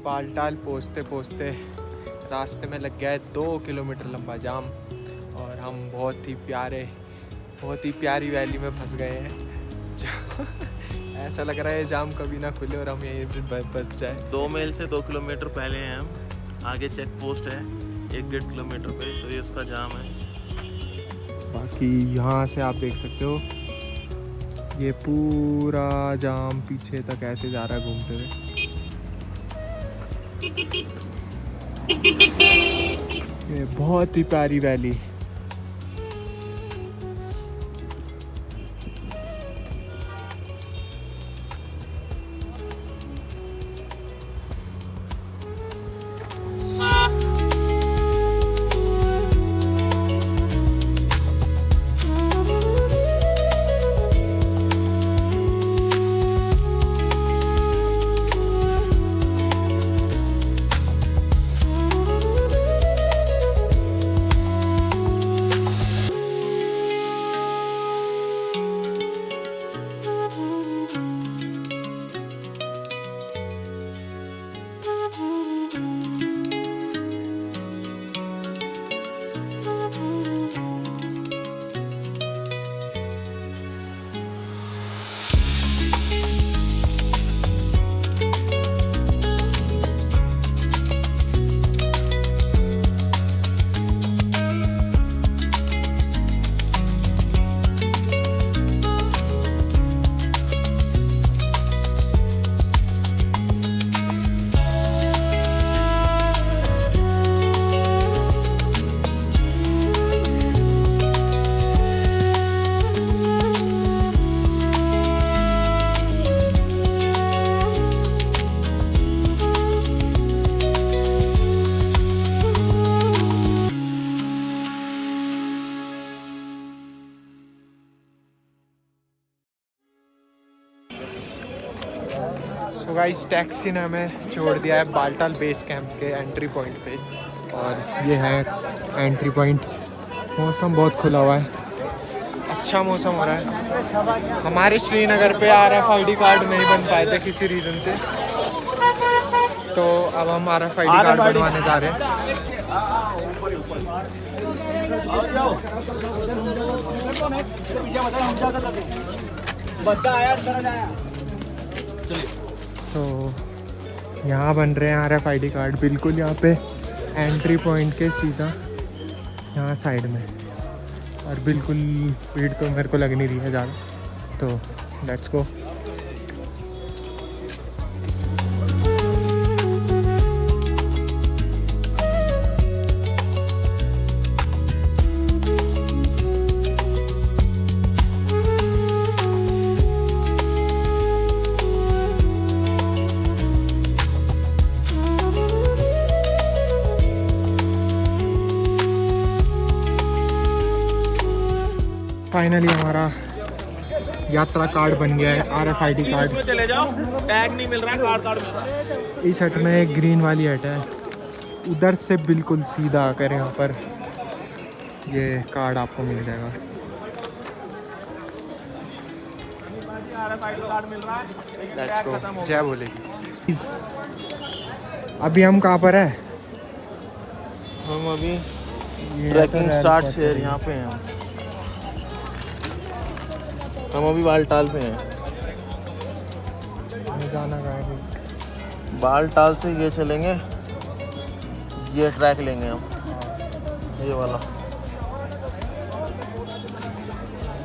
बालटाल पहुँचते पहुँचते रास्ते में लग गया है 2 किलोमीटर लंबा जाम और हम बहुत ही प्यारी वैली में फंस गए हैं जो ऐसा लग रहा है जाम कभी ना खुले और हम यहीं पर बस जाए। 2 मील से 2 किलोमीटर पहले हैं हम। आगे चेक पोस्ट है 1-1.5 किलोमीटर पे, तो ये उसका जाम है। बाकी यहाँ से आप देख सकते हो ये पूरा जाम पीछे तक ऐसे जा रहा है घूमते हुए। ये बहुत ही प्यारी वैली। सो गाइस टैक्सी ने हमें छोड़ दिया है बालटाल बेस कैंप के एंट्री पॉइंट पे और ये है एंट्री पॉइंट। मौसम बहुत खुला हुआ है, अच्छा मौसम हो रहा है। हमारे श्रीनगर पे RFID कार्ड नहीं बन पाए थे किसी रीज़न से, तो अब हम RFID कार्ड बनवाने जा रहे हैं। तो यहाँ बन रहे हैं RFID कार्ड बिल्कुल यहाँ पे एंट्री पॉइंट के सीधा यहाँ साइड में, और बिल्कुल भीड़ तो मेरे को लग नहीं रही है ज़्यादा, तो लेट्स गो। फाइनली हमारा यात्रा कार्ड बन गया है RFID कार्ड। इसमें चले जाओ, टैग नहीं मिल रहा है, कार्ड मिल रहा है। इस हट में एक ग्रीन वाली हट है, उधर से बिल्कुल सीधा आकर यहाँ पर ये कार्ड आपको मिल जाएगा। लेट्स गो, जय बोलेगी। अभी हम कहाँ पर है? हम अभी ट्रैकिंग स्टार्ट शेयर यहाँ पे हैं। हम अभी बालटाल पे हैं। जाना कहाँ है? बालटाल से ये चलेंगे, ये ट्रैक लेंगे हम, ये वाला।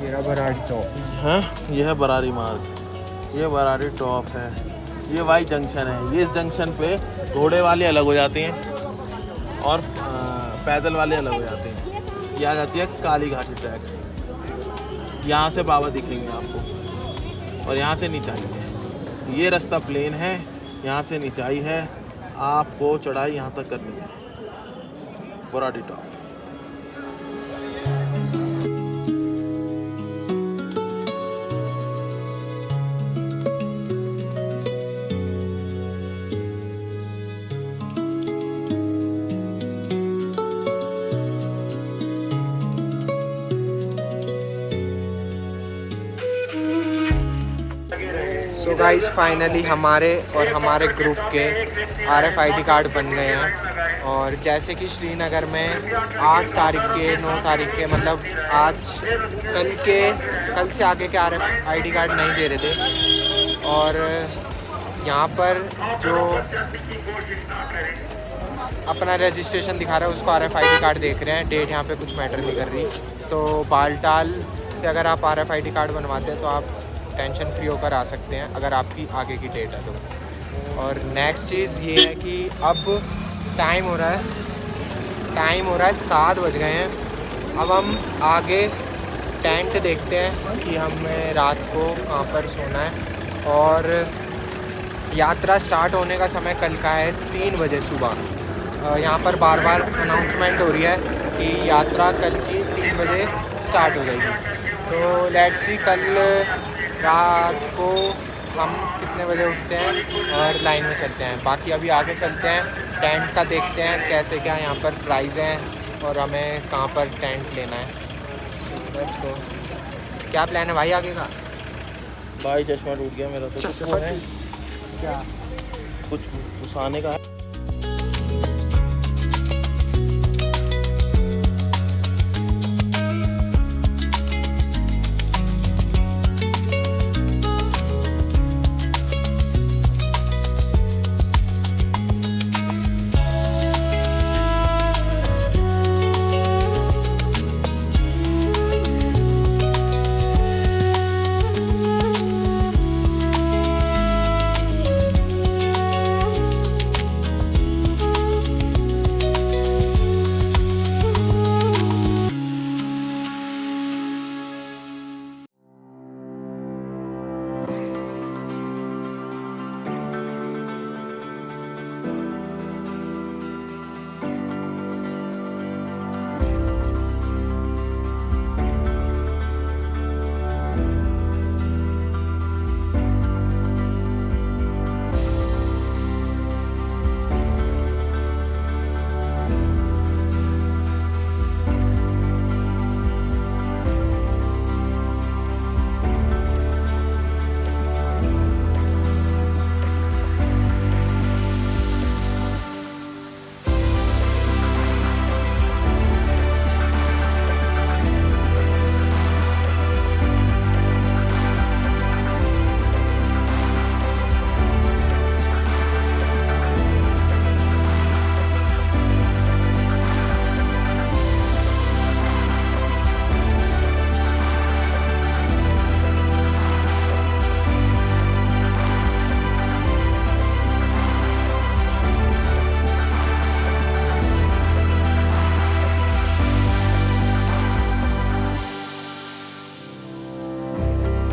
ये रहा बराड़ी टॉप है, ये है बरारी मार्ग, ये बरारी टॉप है, ये वाई जंक्शन है। ये इस जंक्शन पे घोड़े वाले अलग हो जाते हैं और पैदल वाले अलग हो जाते हैं। ये आ जाती है काली घाटी ट्रैक। यहाँ से बाबा दिखेंगे आपको और यहाँ से नीचाई है। ये रास्ता प्लेन है, यहाँ से नीचाई है, आपको चढ़ाई यहाँ तक करनी है, बराड़ी टॉप। सो गाइस फाइनली हमारे और हमारे ग्रुप के RFID कार्ड बन गए हैं। और जैसे कि श्रीनगर में 8 तारीख के 9 तारीख के मतलब आज कल से आगे के RFID कार्ड नहीं दे रहे थे। और यहाँ पर जो अपना रजिस्ट्रेशन दिखा रहा है उसको RFID कार्ड देख रहे हैं। डेट यहाँ पे कुछ मैटर नहीं कर रही। तो बालटाल से अगर आप RFID कार्ड बनवाते हैं तो आप टेंशन फ्री होकर आ सकते हैं अगर आपकी आगे की डेट है तो। और नेक्स्ट चीज़ ये है कि अब टाइम हो रहा है 7 बज गए हैं। अब हम आगे टेंट देखते हैं कि हमें रात को कहाँ पर सोना है। और यात्रा स्टार्ट होने का समय कल का है 3 बजे सुबह। यहाँ पर बार बार अनाउंसमेंट हो रही है कि यात्रा कल की 3 बजे स्टार्ट हो जाएगी। तो लेट्स सी कल रात को हम कितने बजे उठते हैं और लाइन में चलते हैं। बाकी अभी आगे चलते हैं, टेंट का देखते हैं कैसे क्या यहाँ पर प्राइस हैं और हमें कहाँ पर टेंट लेना है। Let's go. क्या प्लान है भाई आगे का? भाई चश्मा टूट गया मेरा तो। कुछ वो है क्या कुछ घुसाने का है।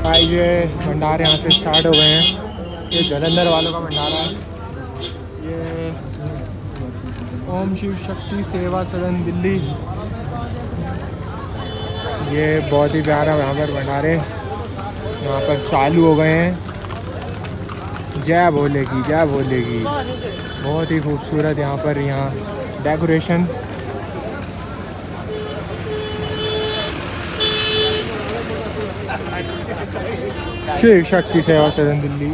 भाई ये भंडारे यहाँ से स्टार्ट हो गए हैं। ये जलंधर वालों का भंडारा है। ये ओम शिव शक्ति सेवा सदन दिल्ली। ये बहुत ही प्यारा यहाँ पर भंडारे यहाँ पर चालू हो गए हैं। जय भोले की जय भोले की। बहुत ही खूबसूरत यहाँ पर डेकोरेशन। शिव शक्ति सेवा सदन दिल्ली।